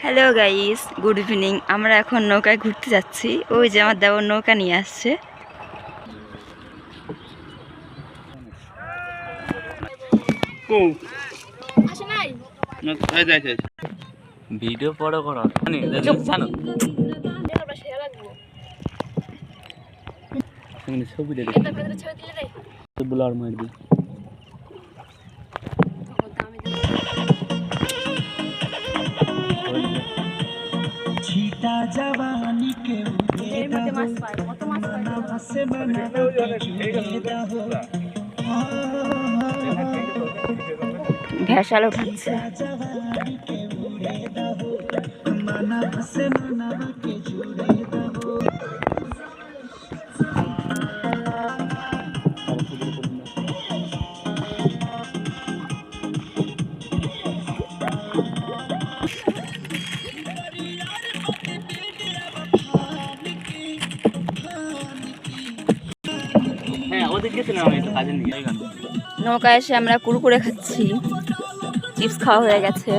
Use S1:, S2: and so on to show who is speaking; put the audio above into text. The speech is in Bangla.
S1: Hello guys, good evening. আমরা এখন নৌকায় ঘুরতে যাচ্ছি। ওই যে আমার দেওয়ার নৌকা নিয়ে আসছে।
S2: ভিডিও বড় করো জানো ছবি দেখে ব্লার মারবি छीटा जवानी के
S1: ভেসাল উঠাচ্ছে। নৌকায় এসে আমরা কুরকুরে খাচ্ছি, চিপস খাওয়া হয়ে গেছে।